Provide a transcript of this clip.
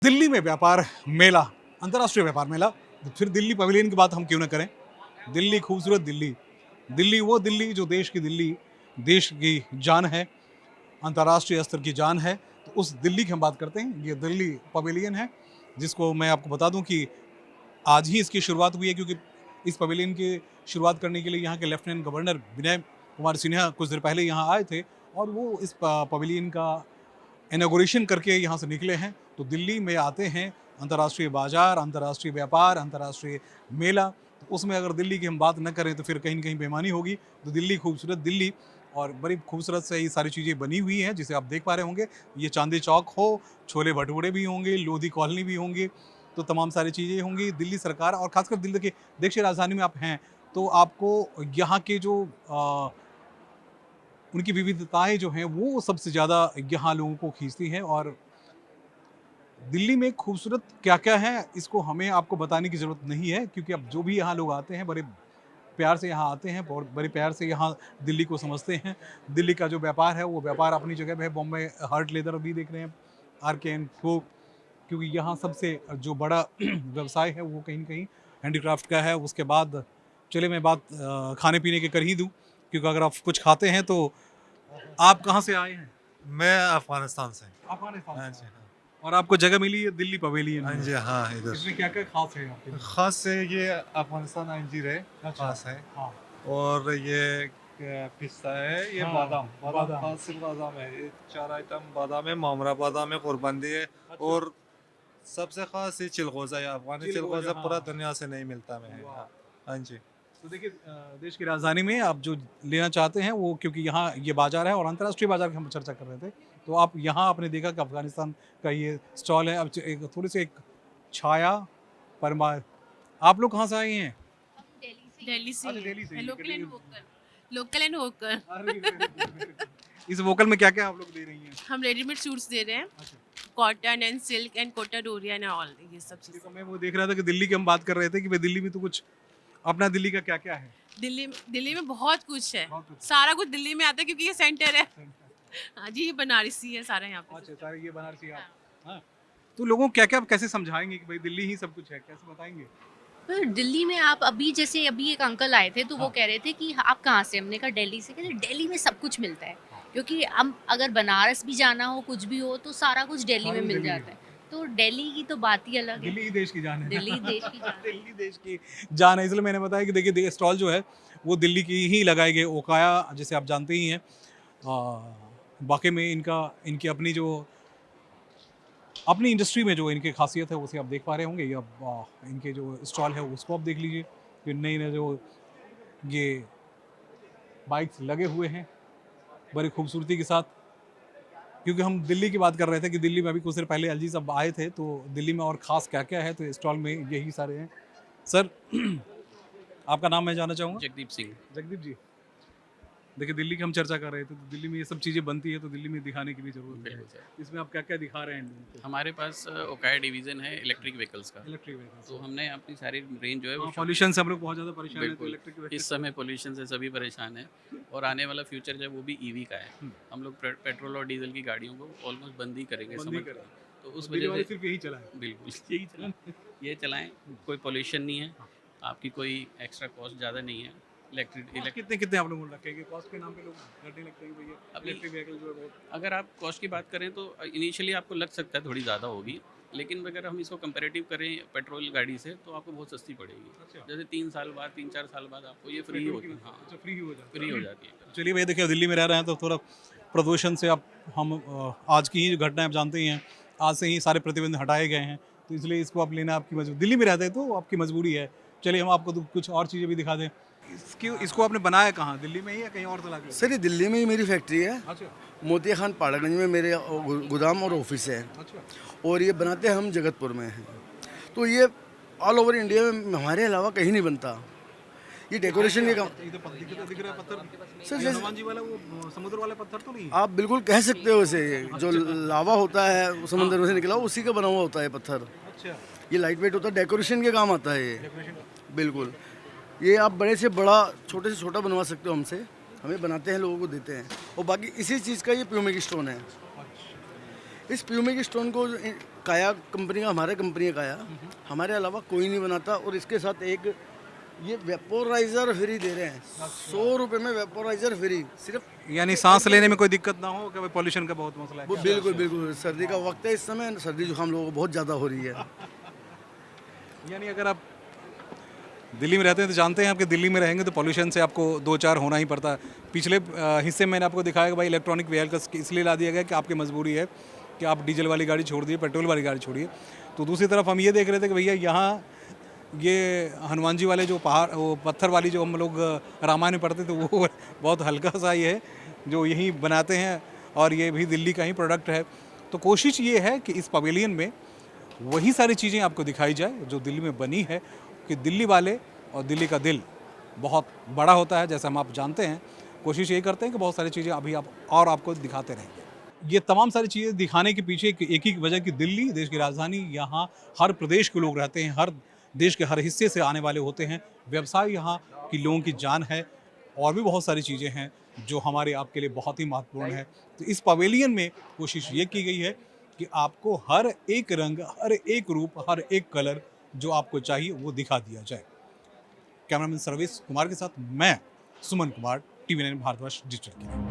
दिल्ली में व्यापार मेला, अंतर्राष्ट्रीय व्यापार मेला, फिर दिल्ली पवेलियन की बात हम क्यों ना करें। दिल्ली खूबसूरत दिल्ली, दिल्ली वो दिल्ली जो देश की दिल्ली, देश की जान है, अंतर्राष्ट्रीय स्तर की जान है। तो उस दिल्ली की हम बात करते हैं। ये दिल्ली पवेलियन है, जिसको मैं आपको बता दूं कि आज ही इसकी शुरुआत हुई है, क्योंकि इस पवेलियन की शुरुआत करने के लिए यहाँ के लेफ्टिनेंट गवर्नर विनय कुमार सिन्हा कुछ देर पहले यहाँ आए थे और वो इस पवेलियन का इनॉग्रेशन करके यहाँ से निकले हैं। तो दिल्ली में आते हैं अंतर्राष्ट्रीय बाजार, अंतर्राष्ट्रीय व्यापार, अंतर्राष्ट्रीय मेला। तो उसमें अगर दिल्ली की हम बात न करें तो फिर कहीं ना कहीं बेईमानी होगी। तो दिल्ली खूबसूरत दिल्ली, और बड़ी खूबसूरत से ये सारी चीज़ें बनी हुई हैं जिसे आप देख पा रहे होंगे। ये चांदी चौक हो, छोले भटूरे भी होंगे, लोधी कॉलोनी भी होंगी, तो तमाम सारी चीज़ें होंगी। दिल्ली सरकार और खासकर दिल्ली के देश की राजधानी में आप हैं तो आपको यहाँ के जो उनकी विविधताएं जो हैं वो सबसे ज़्यादा यहाँ लोगों को खींचती हैं। और दिल्ली में खूबसूरत क्या क्या है इसको हमें आपको बताने की ज़रूरत नहीं है, क्योंकि अब जो भी यहाँ लोग आते हैं बड़े प्यार से यहाँ आते हैं और बड़े प्यार से यहाँ दिल्ली को समझते हैं। दिल्ली का जो व्यापार है वो व्यापार अपनी जगह पे है। बॉम्बे हार्ट लेदर भी देख रहे हैं, RK&Co, क्योंकि यहाँ सबसे जो बड़ा व्यवसाय है वो कहीं न कहीं हैंडीक्राफ्ट का है। उसके बाद चलिए मैं बात खाने पीने की कर ही दूँ, क्योंकि अगर आप कुछ खाते हैं तो आप कहाँ से आए हैं? मैं अफगानिस्तान से। अफगानिस्तान हाँ से। जी, हाँ। और आपको जगह मिली है दिल्ली पवेलियन हाँ में। जी, हाँ, इधर। इसमें क्या-क्या खास है आपके लिए? ख़ास से ये अफगानिस्तान अंजीर है, अच्छा। ख़ास है। हाँ। और ये पिस्ता है, ये हाँ, बादाम बादाम। ख़ास सिर्फ बादाम है। ये 4 आइटम बादाम है, मामरा बादाम है, कुर्बानी है। अच्छा। और सबसे ख़ास ये चिलगोज़ा है, अफ़गानी चिलगोज़ा, चिलगोज़ा पूरा हाँ। दुनिया से नहीं मिलता है। वाह! हाँ, हाँ जी। तो देखिए देश की राजधानी में आप जो लेना चाहते हैं वो, क्योंकि यहाँ ये बाज़ार है और अंतर्राष्ट्रीय बाज़ार की हम चर्चा कर रहे थे, तो आप यहाँ आपने देखा कि अफ़गानिस्तान का ये स्टॉल है। अब एक थोड़ी-सी एक छाया परमार, आप लोग कहाँ से आए हैं? दिल्ली से अच्छा, ही दिल्ली से है। ही। Local and vocal, local and vocal. अरे, वेरी गुड, वेरी गुड। इस वोकल में क्या-क्या आप लोग दे रही हैं? हम रेडीमेड सूट्स दे रहे हैं, अच्छा। Cotton and silk and Kota Doria and all ये सब देखो चीज़ें। मैं वो देख रहा था कि दिल्ली की हम बात कर रहे थे कि भाई दिल्ली में तो कुछ अपना दिल्ली का क्या-क्या है? दिल्ली में बहुत कुछ है, बहुत कुछ। सारा कुछ दिल्ली में आता है क्योंकि ये सेंटर है। हाँ जी, ये बनारसी है सारा यहाँ पे। अच्छा, सारे ये बनारसी आप। हाँ। तो लोगों को क्या-क्या कैसे समझाएँगे कि भाई दिल्ली ही सब कुछ है? कैसे बताएँगे? पर दिल्ली में आप अभी जैसे अभी एक अंकल आए थे तो वो हाँ। कह रहे थे कि आप कहाँ से? हमने कहा दिल्ली से। कहते दिल्ली में सब कुछ मिलता है, क्योंकि हम अगर बनारस भी जाना हो कुछ भी हो तो सारा कुछ दिल्ली सारा में कुछ मिल दिल्ली में। जाता है। तो दिल्ली की तो बात ही अलग है। दिल्ली ही देश की जान है। दिल्ली देश की जान है। दिल्ली देश की जान है, इसलिए मैंने बताया कि देखिए स्टॉल जो है वो दिल्ली की ही लगाए गए। ओकाया जिसे आप जानते ही हैं, वाक़ई में इनकी अपनी जो अपनी इंडस्ट्री में जो इनकी खासियत है उसे आप देख पा रहे होंगे। ये अब इनके जो स्टॉल है उसको आप देख लीजिए। फिर नए-नए जो ये बाइक्स लगे हुए हैं बड़ी खूबसूरती के साथ, क्योंकि हम दिल्ली की बात कर रहे थे कि दिल्ली में अभी कुछ देर पहले एलजी साहब आए थे, तो दिल्ली में और ख़ास क्या-क्या है तो स्टॉल में यही सारे हैं। सर आपका नाम मैं जानना चाहूँगा? जगदीप सिंह। जगदीप जी। देखिए दिल्ली की हम चर्चा कर रहे थे, तो दिल्ली में ये सब चीज़ें बनती है तो दिल्ली में दिखाने की भी ज़रूरत है। बिल्कुल सर। इसमें आप क्या-क्या दिखा रहे हैं लोगों को? हमारे पास ओकाया डिवीज़न है इलेक्ट्रिक व्हीकल्स का। Electric vehicles. तो हमने अपनी सारी रेंज जो है वो पॉल्यूशन से हम लोग बहुत ज़्यादा परेशान हैं, तो बिल्कुल। इलेक्ट्रिक इस व्हीकल्स। समय पोल्यूशन से सभी परेशान हैं और आने वाला फ्यूचर जो है वो भी ईवी का है। हम लोग पेट्रोल और डीजल की गाड़ियों को ऑलमोस्ट बंद ही करेंगे बंद ही समझ करें। तो उस दिल्ली वजह वाले से सिर्फ यही चलाएं। बिल्कुल यही चलाएं, ये चलाएं, कोई पोल्यूशन नहीं है, आपकी कोई एक्स्ट्रा कॉस्ट ज़्यादा नहीं है। कॉस्ट कितने आप लोगों को रखे कि कॉस्ट के नाम पे लोग लड़ने लगते हैं भैया अभी- इलेक्ट्रिक व्हीकल जो है बहुत। अगर आप कॉस्ट की बात करें तो इनिशियली आपको लग सकता है थोड़ी ज़्यादा होगी, लेकिन अगर हम इसको कंपैरेटिव करें पेट्रोल गाड़ी से तो आपको बहुत सस्ती पड़ेगी। अच्छा। जैसे 3 साल बाद 3-4 साल बाद आपको ये फ्री पेट्रोल होती की है। हाँ, अच्छा, फ्री हो जाता है। फ्री हो जाती है। चलिए भैया देखिए दिल्ली में रह रहे हैं तो थोड़ा प्रदूषण से आप हम आज की ही घटना आप जानते ही हैं, आज से ही सारे प्रतिबंध हटाए गए हैं, तो इसलिए इसको आप लेना आपकी मजबूरी। दिल्ली में रहते हैं तो आपकी मजबूरी है। चलिए हम आपको तो कुछ और चीज़ें भी दिखा दें। इसको आपने बनाया कहाँ, दिल्ली में ही या कहीं और तला के? सर ये दिल्ली में ही मेरी फैक्ट्री है। अच्छा मोतिया खान पाड़ागंज में मेरे गोदाम और ऑफिस है। अच्छा। और ये बनाते हम जगतपुर में हैं। तो ये ऑल ओवर इंडिया में हमारे अलावा कहीं नहीं बनता। ये डेकोरेशन के काम इधर दिख रहा है पत्थर सर ये जैसे हनुमान जी वाला वो समुद्र वाला पत्थर तो नहीं है? आप बिल्कुल कह सकते हो इसे। जो लावा होता है वो समंदर में से निकला उसी का बना हुआ होता है पत्थर। अच्छा। ये लाइट वेट होता है, डेकोरेशन के काम आता है ये। डेकोरेशन। बिल्कुल। ये आप बड़े से बड़ा छोटे से छोटा बनवा सकते हो हमसे। हमें बनाते हैं, लोगों को देते हैं। और बाकी इसी चीज़ का ये प्यूमिक स्टोन है। इस प्यूमिक स्टोन को काया कंपनी का, हमारे कंपनी का काया, हमारे अलावा कोई नहीं बनाता। और इसके साथ एक ये वेपोराइजर फ्री दे रहे हैं, 100 रुपये में वेपोराइजर फ्री, सिर्फ यानी सांस लेने में कोई दिक्कत ना हो कि पॉल्यूशन का बहुत मसला है। वो बिल्कुल बिल्कुल। सर्दी का वक्त है, इस समय सर्दी जुकाम लोगों को बहुत ज़्यादा हो रही है। यानी अगर आप दिल्ली में रहते हैं तो जानते हैं आपके दिल्ली में रहेंगे तो पॉल्यूशन से आपको दो चार होना ही पड़ता है। पिछले हिस्से में मैंने आपको दिखाया कि भाई इलेक्ट्रॉनिक व्हीकल्स इसलिए ला दिया गया कि आपकी मजबूरी है कि आप डीजल वाली गाड़ी छोड़ दिए, पेट्रोल वाली गाड़ी छोड़िए। तो दूसरी तरफ हम ये देख रहे थे कि भैया यहाँ ये हनुमान जी वाले जो पहाड़, वो पत्थर वाली जो हम लोग रामायण में पढ़ते थे, वो बहुत हल्का सा ये है जो यहीं बनाते हैं और ये भी दिल्ली का ही प्रोडक्ट है। तो कोशिश ये है कि इस पवेलियन में वही सारी चीज़ें आपको दिखाई जाए जो दिल्ली में बनी है, कि दिल्ली वाले और दिल्ली का दिल बहुत बड़ा होता है, जैसा हम आप जानते हैं। कोशिश यही करते हैं कि बहुत सारी चीज़ें अभी आप और आपको दिखाते रहेंगे। ये तमाम सारी चीज़ें दिखाने के पीछे एक ही वजह कि दिल्ली देश की राजधानी, यहाँ हर प्रदेश के लोग रहते हैं, हर देश के हर हिस्से से आने वाले होते हैं। व्यवसाय यहाँ की लोगों की जान है और भी बहुत सारी चीज़ें हैं जो हमारे आपके लिए बहुत ही महत्वपूर्ण है। तो इस पवेलियन में कोशिश ये की गई है कि आपको हर एक रंग, हर एक रूप, हर एक कलर जो आपको चाहिए वो दिखा दिया जाए। कैमरामैन सर्वेश कुमार के साथ मैं सुमन कुमार, TV9 भारतवर्ष डिजिटल के लिए।